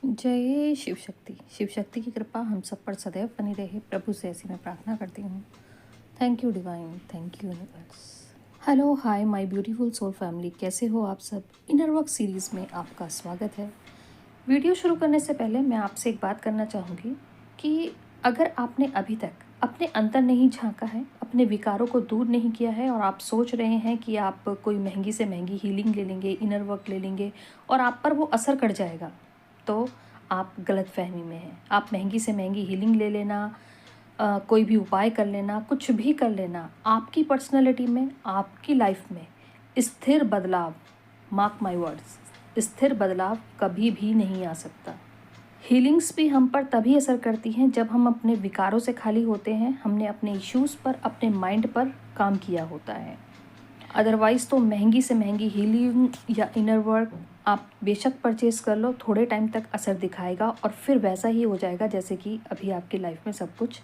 जय शिव शक्ति। शिव शक्ति की कृपा हम सब पर सदैव बनी रहे, प्रभु से ऐसी मैं प्रार्थना करती हूँ। Thank you divine, thank you universe. Hello, hi my beautiful soul family, कैसे हो आप सब। इनर वर्क सीरीज़ में आपका स्वागत है। वीडियो शुरू करने से पहले मैं आपसे एक बात करना चाहूँगी कि अगर आपने अभी तक अपने अंदर नहीं झांका है, अपने विकारों को दूर नहीं किया है और आप सोच रहे हैं कि आप कोई महंगी से महंगी हीलिंग ले लेंगे, इनर वर्क ले लेंगे और आप पर वो असर कर जाएगा, तो आप गलतफहमी में हैं। आप महंगी से महंगी हीलिंग ले लेना, कोई भी उपाय कर लेना, कुछ भी कर लेना, आपकी पर्सनैलिटी में, आपकी लाइफ में स्थिर बदलाव, मार्क माय वर्ड्स, स्थिर बदलाव कभी भी नहीं आ सकता। हीलिंग्स भी हम पर तभी असर करती हैं जब हम अपने विकारों से खाली होते हैं, हमने अपने इश्यूज़ पर, अपने माइंड पर काम किया होता है। अदरवाइज़ तो महंगी से महंगी हीलिंग या इनर वर्क आप बेशक परचेज़ कर लो, थोड़े टाइम तक असर दिखाएगा और फिर वैसा ही हो जाएगा जैसे कि अभी आपकी लाइफ में सब कुछ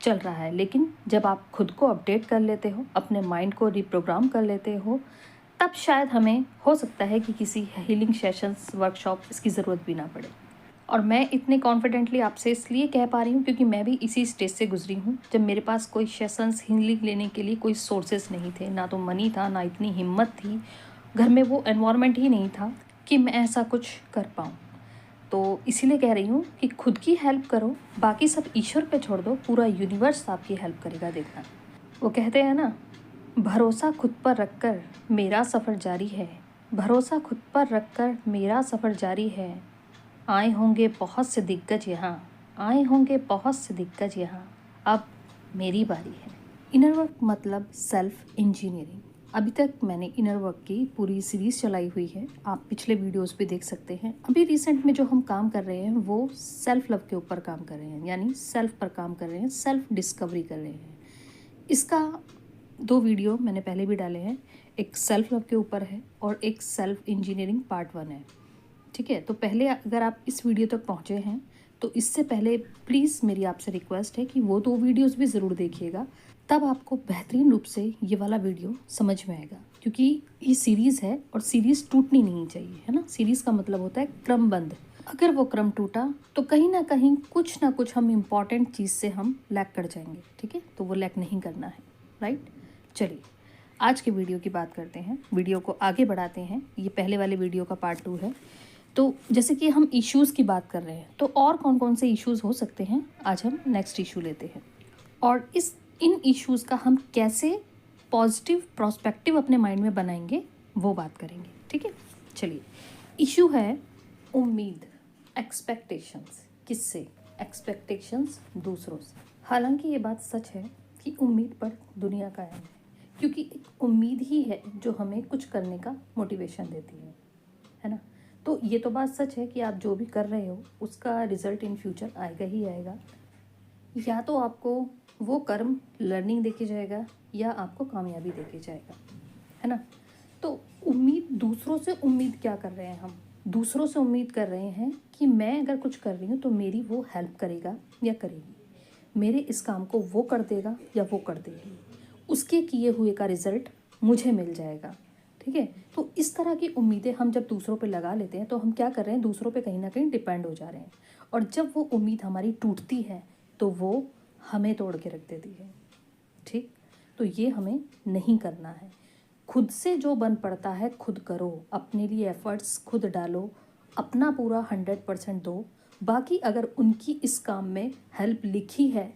चल रहा है। लेकिन जब आप खुद को अपडेट कर लेते हो, अपने माइंड को रिप्रोग्राम कर लेते हो, तब शायद हमें हो सकता है कि किसी हीलिंग सेशंस, वर्कशॉप इसकी ज़रूरत भी ना पड़े। और मैं इतने कॉन्फिडेंटली आपसे इसलिए कह पा रही हूँ क्योंकि मैं भी इसी स्टेज से गुजरी हूँ जब मेरे पास कोई सेशंस हीलिंग लेने के लिए कोई सोर्सेज नहीं थे, ना तो मनी था, ना इतनी हिम्मत थी, घर में वो एनवायरनमेंट ही नहीं था कि मैं ऐसा कुछ कर पाऊँ। तो इसीलिए कह रही हूँ कि खुद की हेल्प करो, बाकी सब ईश्वर पे छोड़ दो, पूरा यूनिवर्स आपकी हेल्प करेगा, देखना। वो कहते हैं ना, भरोसा खुद पर रखकर मेरा सफ़र जारी है, भरोसा खुद पर रखकर मेरा सफ़र जारी है। आए होंगे बहुत से दिग्गज यहाँ, आए होंगे बहुत से दिग्गज यहाँ, अब मेरी बारी है। इनर वर्क मतलब सेल्फ इंजीनियरिंग। अभी तक मैंने इनर वर्क की पूरी सीरीज़ चलाई हुई है, आप पिछले वीडियोस भी देख सकते हैं। अभी रिसेंट में जो हम काम कर रहे हैं वो सेल्फ लव के ऊपर काम कर रहे हैं, यानी सेल्फ पर काम कर रहे हैं, सेल्फ डिस्कवरी कर रहे हैं। इसका 2 वीडियो मैंने पहले भी डाले हैं, एक सेल्फ लव के ऊपर है और एक सेल्फ इंजीनियरिंग पार्ट 1 है। ठीक है, तो पहले अगर आप इस वीडियो तक पहुँचे हैं तो इससे पहले प्लीज़ मेरी आपसे रिक्वेस्ट है कि वो 2 वीडियोस भी ज़रूर देखिएगा, तब आपको बेहतरीन रूप से ये वाला वीडियो समझ में आएगा। क्योंकि ये सीरीज़ है और सीरीज़ टूटनी नहीं चाहिए, है ना। सीरीज़ का मतलब होता है क्रमबद्ध। अगर वो क्रम टूटा तो कहीं ना कुछ हम इम्पॉर्टेंट चीज़ से हम लैक कर जाएंगे। ठीक है, तो वो लैक नहीं करना है, राइट। चलिए आज के वीडियो की बात करते हैं, वीडियो को आगे बढ़ाते हैं। ये पहले वाले वीडियो का पार्ट 2 है। तो जैसे कि हम इश्यूज़ की बात कर रहे हैं, तो और कौन कौन से इश्यूज़ हो सकते हैं, आज हम नेक्स्ट इशू लेते हैं और इन इश्यूज़ का हम कैसे पॉजिटिव प्रोस्पेक्टिव अपने माइंड में बनाएंगे वो बात करेंगे। ठीक है, चलिए। इशू है उम्मीद, एक्सपेक्टेशंस। किससे? एक्सपेक्टेशंस दूसरों से। हालांकि ये बात सच है कि उम्मीद पर दुनिया कायम है, क्योंकि एक उम्मीद ही है जो हमें कुछ करने का मोटिवेशन देती है ना। तो ये तो बात सच है कि आप जो भी कर रहे हो उसका रिजल्ट इन फ्यूचर आएगा ही आएगा। या तो आपको वो कर्म लर्निंग देके जाएगा या आपको कामयाबी देके जाएगा, है ना। तो उम्मीद, दूसरों से उम्मीद क्या कर रहे हैं हम? दूसरों से उम्मीद कर रहे हैं कि मैं अगर कुछ कर रही हूँ तो मेरी वो हेल्प करेगा या करेगी, मेरे इस काम को वो कर देगा या वो कर देगी, उसके किए हुए का रिजल्ट मुझे मिल जाएगा। ठीक है, तो इस तरह की उम्मीदें हम जब दूसरों पे लगा लेते हैं तो हम क्या कर रहे हैं, दूसरों पे कहीं ना कहीं डिपेंड हो जा रहे हैं। और जब वो उम्मीद हमारी टूटती है तो वो हमें तोड़ के रख देती है। ठीक, तो ये हमें नहीं करना है। खुद से जो बन पड़ता है खुद करो, अपने लिए एफर्ट्स खुद डालो, अपना पूरा 100% दो। बाकी अगर उनकी इस काम में हेल्प लिखी है,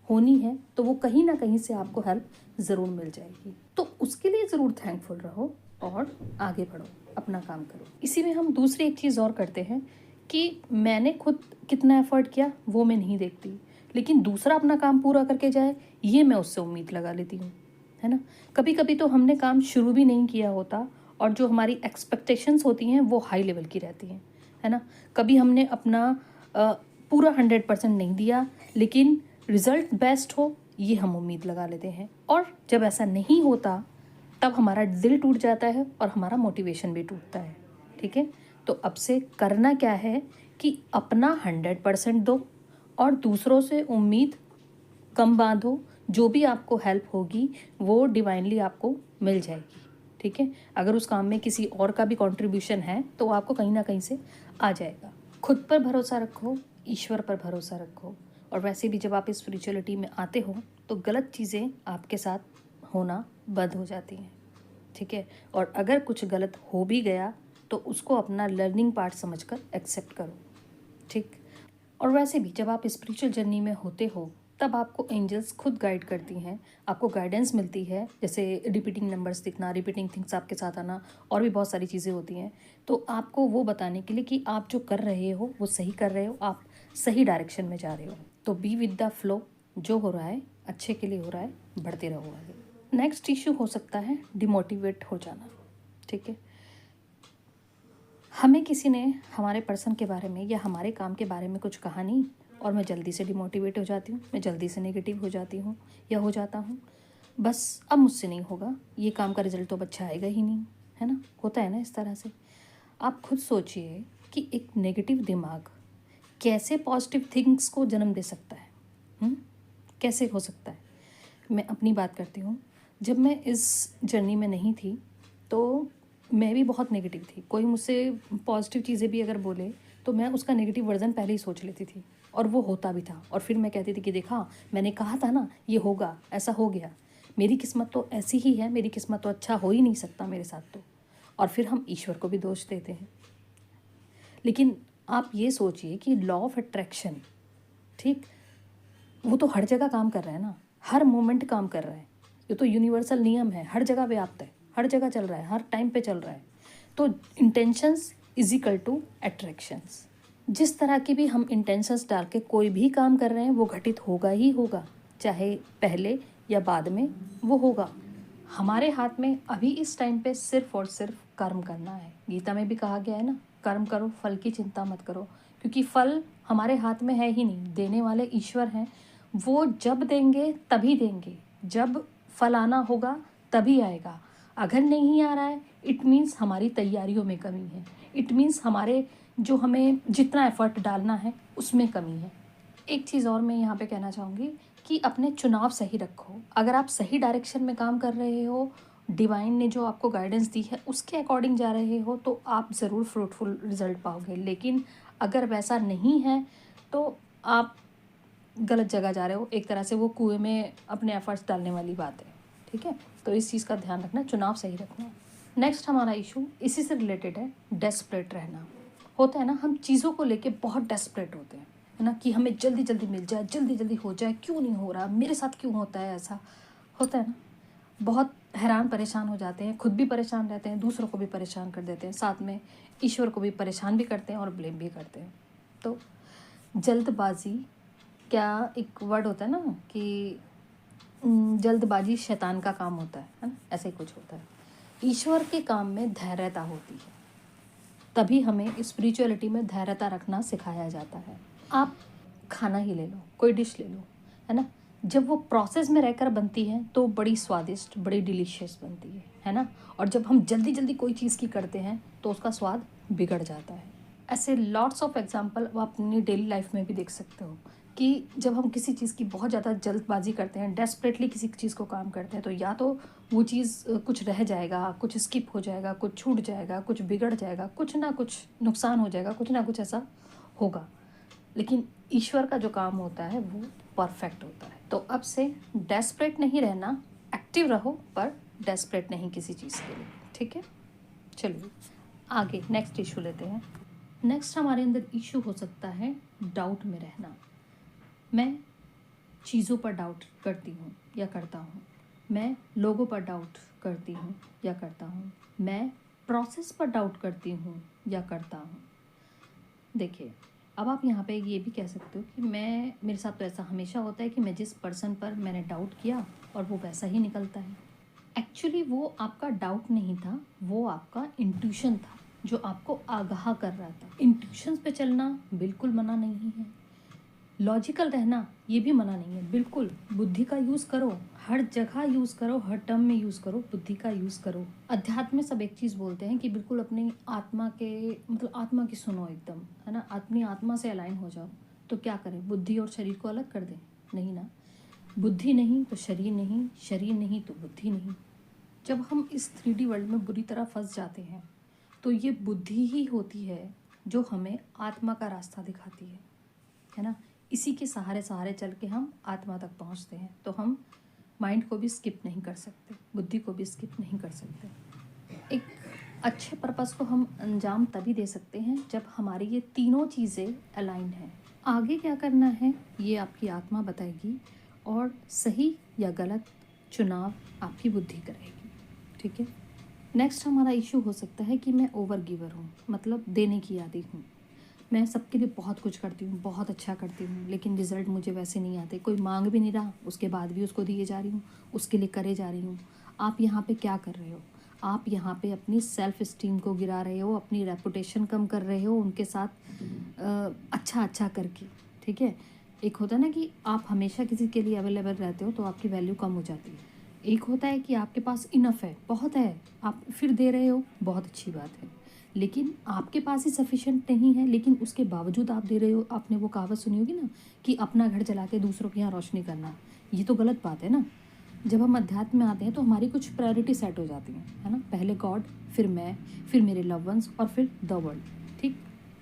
होनी है, तो वो कहीं ना कहीं से आपको हेल्प ज़रूर मिल जाएगी। तो उसके लिए ज़रूर थैंकफुल रहो और आगे बढ़ो, अपना काम करो। इसी में हम दूसरी एक चीज़ और करते हैं कि मैंने खुद कितना एफर्ट किया वो मैं नहीं देखती, लेकिन दूसरा अपना काम पूरा करके जाए ये मैं उससे उम्मीद लगा लेती हूँ, है ना। कभी कभी तो हमने काम शुरू भी नहीं किया होता और जो हमारी एक्सपेक्टेशंस होती हैं वो हाई लेवल की रहती हैं, है ना। कभी हमने अपना पूरा 100% नहीं दिया लेकिन रिज़ल्ट बेस्ट हो, ये हम उम्मीद लगा लेते हैं। और जब ऐसा नहीं होता तब हमारा दिल टूट जाता है और हमारा मोटिवेशन भी टूटता है। ठीक है, तो अब से करना क्या है कि अपना 100% दो और दूसरों से उम्मीद कम बांधो। जो भी आपको हेल्प होगी वो डिवाइनली आपको मिल जाएगी। ठीक है, अगर उस काम में किसी और का भी कंट्रीब्यूशन है तो आपको कहीं ना कहीं से आ जाएगा। खुद पर भरोसा रखो, ईश्वर पर भरोसा रखो। और वैसे भी जब आप स्पिरिचुअलिटी में आते हो तो गलत चीज़ें आपके साथ होना बंद हो जाती हैं, ठीक है। और अगर कुछ गलत हो भी गया तो उसको अपना लर्निंग पार्ट समझकर एक्सेप्ट करो, ठीक। और वैसे भी जब आप स्पिरिचुअल जर्नी में होते हो तब आपको एंजल्स खुद गाइड करती हैं, आपको गाइडेंस मिलती है, जैसे रिपीटिंग नंबर्स दिखना, रिपीटिंग थिंग्स आपके साथ आना, और भी बहुत सारी चीज़ें होती हैं। तो आपको वो बताने के लिए कि आप जो कर रहे हो वो सही कर रहे हो, आप सही डायरेक्शन में जा रहे हो। तो बी विद द फ्लो, जो हो रहा है अच्छे के लिए हो रहा है, बढ़ते रहो आगे। नेक्स्ट इशू हो सकता है डिमोटिवेट हो जाना, ठीक है। हमें किसी ने हमारे पर्सन के बारे में या हमारे काम के बारे में कुछ कहा नहीं और मैं जल्दी से डिमोटिवेट हो जाती हूँ, मैं जल्दी से नेगेटिव हो जाती हूँ या हो जाता हूँ। बस अब मुझसे नहीं होगा, ये काम का रिजल्ट तो अच्छा आएगा ही नहीं, है ना। होता है ना इस तरह से। आप खुद सोचिए कि एक नेगेटिव दिमाग कैसे पॉजिटिव थिंग्स को जन्म दे सकता है। कैसे हो सकता है। मैं अपनी बात करती हूँ, जब मैं इस जर्नी में नहीं थी तो मैं भी बहुत नेगेटिव थी। कोई मुझसे पॉजिटिव चीज़ें भी अगर बोले तो मैं उसका नेगेटिव वर्जन पहले ही सोच लेती थी, और वो होता भी था। और फिर मैं कहती थी कि देखा, मैंने कहा था ना ये होगा, ऐसा हो गया, मेरी किस्मत तो ऐसी ही है, मेरी किस्मत तो अच्छा हो ही नहीं सकता मेरे साथ तो। और फिर हम ईश्वर को भी दोष देते हैं। लेकिन आप ये सोचिए कि लॉ ऑफ अट्रैक्शन, ठीक, वो तो हर जगह काम कर रहा है ना, हर मोमेंट काम कर रहा है। ये तो यूनिवर्सल नियम है, हर जगह व्याप्त है, हर जगह चल रहा है, हर टाइम पे चल रहा है। तो intentions is equal to attractions. जिस तरह की भी हम इंटेंशंस डाल के कोई भी काम कर रहे हैं वो घटित होगा ही होगा, चाहे पहले या बाद में वो होगा। हमारे हाथ में अभी इस टाइम पे सिर्फ और सिर्फ कर्म करना है। गीता में भी कहा गया है ना, कर्म करो, फल की चिंता मत करो, क्योंकि फल हमारे हाथ में है ही नहीं, देने वाले ईश्वर हैं। वो जब देंगे तभी देंगे, जब फल आना होगा तभी आएगा। अगर नहीं आ रहा है इट मीन्स हमारी तैयारियों में कमी है, इट मीन्स हमारे जो हमें जितना एफर्ट डालना है उसमें कमी है। एक चीज़ और मैं यहाँ पे कहना चाहूँगी कि अपने चुनाव सही रखो। अगर आप सही डायरेक्शन में काम कर रहे हो, डिवाइन ने जो आपको गाइडेंस दी है उसके अकॉर्डिंग जा रहे हो, तो आप ज़रूर फ्रूटफुल रिजल्ट पाओगे। लेकिन अगर वैसा नहीं है तो आप गलत जगह जा रहे हो। एक तरह से वो कुएं में अपने एफर्ट्स डालने वाली बात है, ठीक है। तो इस चीज़ का ध्यान रखना, चुनाव सही रखना। नेक्स्ट हमारा इशू इसी से रिलेटेड है, डेस्परेट रहना। होता है ना, हम चीज़ों को लेके बहुत डेस्परेट होते हैं, है ना, कि हमें जल्दी जल्दी मिल जाए, जल्दी जल्दी हो जाए, क्यों नहीं हो रहा, मेरे साथ क्यों होता है ऐसा, होता है ना। बहुत हैरान परेशान हो जाते हैं, खुद भी परेशान रहते हैं, दूसरों को भी परेशान कर देते हैं, साथ में ईश्वर को भी परेशान भी करते हैं और ब्लेम भी करते हैं। तो जल्दबाजी, क्या एक वर्ड होता है ना कि जल्दबाजी शैतान का काम होता है ना, ऐसे ही कुछ होता है। ईश्वर के काम में धैर्यता होती है, तभी हमें स्पिरिचुअलिटी में धैर्यता रखना सिखाया जाता है। आप खाना ही ले लो, कोई डिश ले लो, है ना, जब वो प्रोसेस में रहकर बनती है तो बड़ी स्वादिष्ट, बड़ी डिलीशियस बनती है ना। और जब हम जल्दी जल्दी कोई चीज़ की करते हैं तो उसका स्वाद बिगड़ जाता है। ऐसे लॉट्स ऑफ एग्जांपल आप अपनी डेली लाइफ में भी देख सकते हो कि जब हम किसी चीज़ की बहुत ज़्यादा जल्दबाजी करते हैं, डेस्परेटली किसी चीज़ को काम करते हैं, तो या तो वो चीज़ कुछ रह जाएगा, कुछ स्किप हो जाएगा, कुछ छूट जाएगा, कुछ बिगड़ जाएगा, कुछ ना कुछ नुकसान हो जाएगा, कुछ ना कुछ ऐसा होगा। लेकिन ईश्वर का जो काम होता है वो परफेक्ट होता है। तो अब से डेस्परेट नहीं रहना, एक्टिव रहो पर डेस्परेट नहीं किसी चीज़ के लिए, ठीक है। चलिए आगे नेक्स्ट इशू लेते हैं। नेक्स्ट हमारे अंदर इशू हो सकता है डाउट में रहना। मैं चीज़ों पर डाउट करती हूँ या करता हूँ, मैं लोगों पर डाउट करती हूँ या करता हूँ, मैं प्रोसेस पर डाउट करती हूँ या करता हूँ। देखिए, अब आप यहाँ पे ये भी कह सकते हो कि मेरे साथ तो ऐसा हमेशा होता है कि मैं जिस पर्सन पर मैंने डाउट किया और वो वैसा ही निकलता है। एक्चुअली वो आपका डाउट नहीं था, वो आपका इंट्यूशन था जो आपको आगाह कर रहा था। इंट्यूशंस पे चलना बिल्कुल मना नहीं है, लॉजिकल रहना ये भी मना नहीं है, बिल्कुल बुद्धि का यूज़ करो, हर जगह यूज़ करो, हर टर्म में यूज़ करो, बुद्धि का यूज़ करो। अध्यात्म में सब एक चीज़ बोलते हैं कि बिल्कुल अपनी आत्मा के, मतलब आत्मा की सुनो एकदम, है ना, अपनी आत्मा से अलाइन हो जाओ। तो क्या करें, बुद्धि और शरीर को अलग कर दें? नहीं ना, बुद्धि नहीं तो शरीर नहीं, शरीर नहीं तो बुद्धि नहीं। जब हम इस 3D वर्ल्ड में बुरी तरह फंस जाते हैं तो ये बुद्धि ही होती है जो हमें आत्मा का रास्ता दिखाती है ना। इसी के सहारे सहारे चल के हम आत्मा तक पहुंचते हैं। तो हम माइंड को भी स्किप नहीं कर सकते, बुद्धि को भी स्किप नहीं कर सकते। एक अच्छे पर्पस को हम अंजाम तभी दे सकते हैं जब हमारी ये तीनों चीज़ें अलाइन हैं। आगे क्या करना है ये आपकी आत्मा बताएगी, और सही या गलत चुनाव आपकी बुद्धि करेगी। ठीक है। नेक्स्ट हमारा इशू हो सकता है कि मैं ओवर गिवर हूँ, मतलब देने की आदी हूँ। मैं सबके लिए बहुत कुछ करती हूँ, बहुत अच्छा करती हूँ, लेकिन रिजल्ट मुझे वैसे नहीं आते। कोई मांग भी नहीं रहा, उसके बाद भी उसको दिए जा रही हूँ, उसके लिए करे जा रही हूँ। आप यहाँ पे क्या कर रहे हो? आप यहाँ पे अपनी सेल्फ इस्टीम को गिरा रहे हो, अपनी रेपुटेशन कम कर रहे हो उनके साथ अच्छा अच्छा करके। ठीक है। एक होता है ना कि आप हमेशा किसी के लिए अवेलेबल रहते हो तो आपकी वैल्यू कम हो जाती है। एक होता है कि आपके पास इनफ है, बहुत है, आप फिर दे रहे हो, बहुत अच्छी बात है। लेकिन आपके पास ही सफिशिएंट नहीं है, लेकिन उसके बावजूद आप दे रहे हो। आपने वो कहावत सुनी होगी ना कि अपना घर जला के दूसरों के यहाँ रोशनी करना। ये तो गलत बात है ना। जब हम अध्यात्म में आते हैं तो हमारी कुछ प्रायोरिटी सेट हो जाती हैं, है ना। पहले गॉड, फिर मैं, फिर मेरे लव वंस, और फिर द वर्ल्ड। ठीक,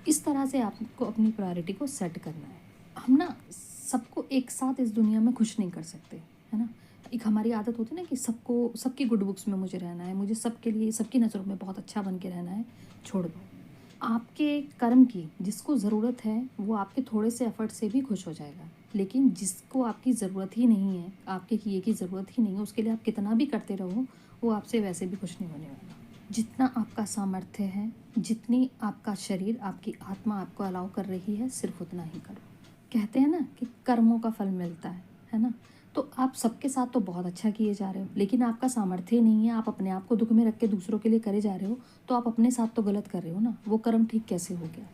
इस तरह से आपको अपनी प्रायोरिटी को सेट करना है। हम ना सबको एक साथ इस दुनिया में खुश नहीं कर सकते, है ना। एक हमारी आदत होती है ना कि सबको, सबकी गुड बुक्स में मुझे रहना है, मुझे सबके लिए, सबकी नज़रों में बहुत अच्छा बन के रहना है। छोड़ दो। आपके कर्म की जिसको ज़रूरत है वो आपके थोड़े से एफर्ट से भी खुश हो जाएगा, लेकिन जिसको आपकी ज़रूरत ही नहीं है, आपके किए की ज़रूरत ही नहीं है, उसके लिए आप कितना भी करते रहो, वो आपसे वैसे भी खुश नहीं होने वाला। जितना आपका सामर्थ्य है, जितनी आपका शरीर, आपकी आत्मा आपको अलाउ कर रही है, सिर्फ उतना ही करो। कहते हैं ना कि कर्मों का फल मिलता है ना। तो आप सबके साथ तो बहुत अच्छा किए जा रहे हो, लेकिन आपका सामर्थ्य ही नहीं है, आप अपने आप को दुख में रख के दूसरों के लिए करे जा रहे हो, तो आप अपने साथ तो गलत कर रहे हो ना। वो कर्म ठीक कैसे हो गया?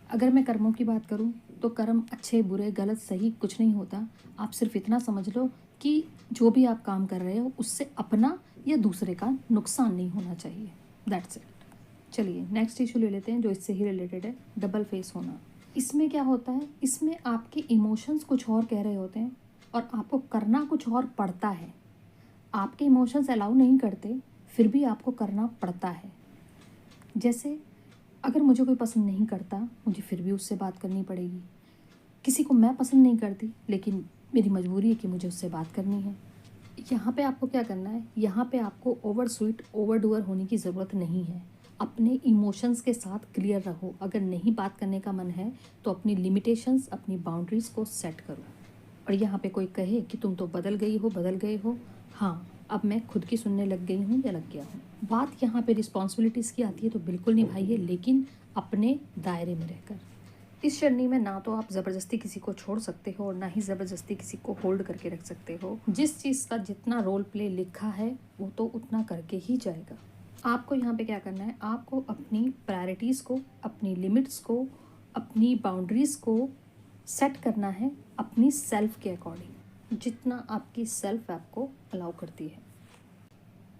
अगर मैं कर्मों की बात करूं तो कर्म अच्छे बुरे गलत सही कुछ नहीं होता। आप सिर्फ इतना समझ लो कि जो भी आप काम कर रहे हो उससे अपना या दूसरे का नुकसान नहीं होना चाहिए। That's it. चलिए नेक्स्ट इशू ले लेते हैं जो इससे ही रिलेटेड है, डबल फेस होना। इसमें क्या होता है, इसमें आपके इमोशंस कुछ और कह रहे होते हैं और आपको करना कुछ और पड़ता है। आपके इमोशंस अलाउ नहीं करते, फिर भी आपको करना पड़ता है। जैसे अगर मुझे कोई पसंद नहीं करता, मुझे फिर भी उससे बात करनी पड़ेगी। किसी को मैं पसंद नहीं करती, लेकिन मेरी मजबूरी है कि मुझे उससे बात करनी है। यहाँ पे आपको क्या करना है, यहाँ पे आपको ओवर स्वीट ओवर डूअर होने की ज़रूरत नहीं है। अपने इमोशंस के साथ क्लियर रहो। अगर नहीं बात करने का मन है तो अपनी लिमिटेशंस, अपनी बाउंड्रीज़ को सेट करो। और यहाँ पे कोई कहे कि तुम तो बदल गई हो, बदल गए हो, हाँ अब मैं खुद की सुनने लग गई हूँ या लग गया हूँ। बात यहाँ पे रिस्पॉन्सिबिलिटीज़ की आती है तो बिल्कुल निभाइए, लेकिन अपने दायरे में रहकर। इस जर्नी में ना तो आप ज़बरदस्ती किसी को छोड़ सकते हो और ना ही ज़बरदस्ती किसी को होल्ड करके रख सकते हो। जिस चीज़ का जितना रोल प्ले लिखा है वो तो उतना करके ही जाएगा। आपको यहाँ पे क्या करना है, आपको अपनी प्रायोरिटीज़ को, अपनी लिमिट्स को, अपनी बाउंड्रीज़ को सेट करना है अपनी सेल्फ के अकॉर्डिंग, जितना आपकी सेल्फ आपको अलाउ करती है।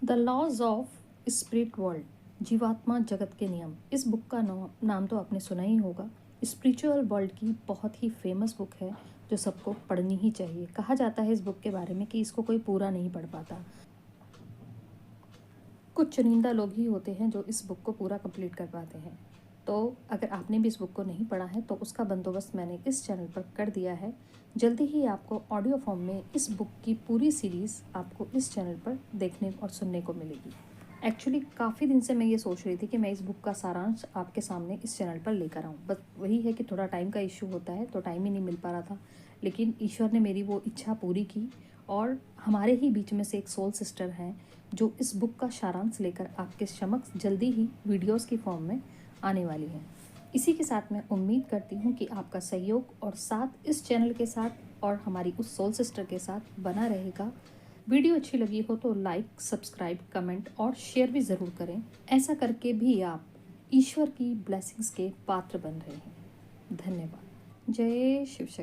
The laws of spirit world, जीवात्मा जगत के नियम। इस बुक का नाम तो आपने सुना ही होगा। स्पिरिचुअल वर्ल्ड की बहुत ही फेमस बुक है जो सबको पढ़नी ही चाहिए। कहा जाता है इस बुक के बारे में कि इसको कोई पूरा नहीं पढ़ पाता। कुछ चुनिंदा लोग ही होते हैं जो इस बुक को पूरा कंप्लीट कर पाते हैं। तो अगर आपने भी इस बुक को नहीं पढ़ा है तो उसका बंदोबस्त मैंने इस चैनल पर कर दिया है। जल्दी ही आपको ऑडियो फॉर्म में इस बुक की पूरी सीरीज़ आपको इस चैनल पर देखने और सुनने को मिलेगी। एक्चुअली काफ़ी दिन से मैं ये सोच रही थी कि मैं इस बुक का सारांश आपके सामने इस चैनल पर लेकर आऊँ, बस वही है कि थोड़ा टाइम का इशू होता है तो टाइम ही नहीं मिल पा रहा था। लेकिन ईश्वर ने मेरी वो इच्छा पूरी की और हमारे ही बीच में से एक सोल सिस्टर हैं जो इस बुक का सारांश लेकर आपके समक्ष जल्दी ही वीडियोस की फॉर्म में आने वाली हैं। इसी के साथ मैं उम्मीद करती हूँ कि आपका सहयोग और साथ इस चैनल के साथ और हमारी उस सोल सिस्टर के साथ बना रहेगा। वीडियो अच्छी लगी हो तो लाइक, सब्सक्राइब, कमेंट और शेयर भी ज़रूर करें। ऐसा करके भी आप ईश्वर की ब्लेसिंग्स के पात्र बन रहे हैं। धन्यवाद। जय शिव शक्ति।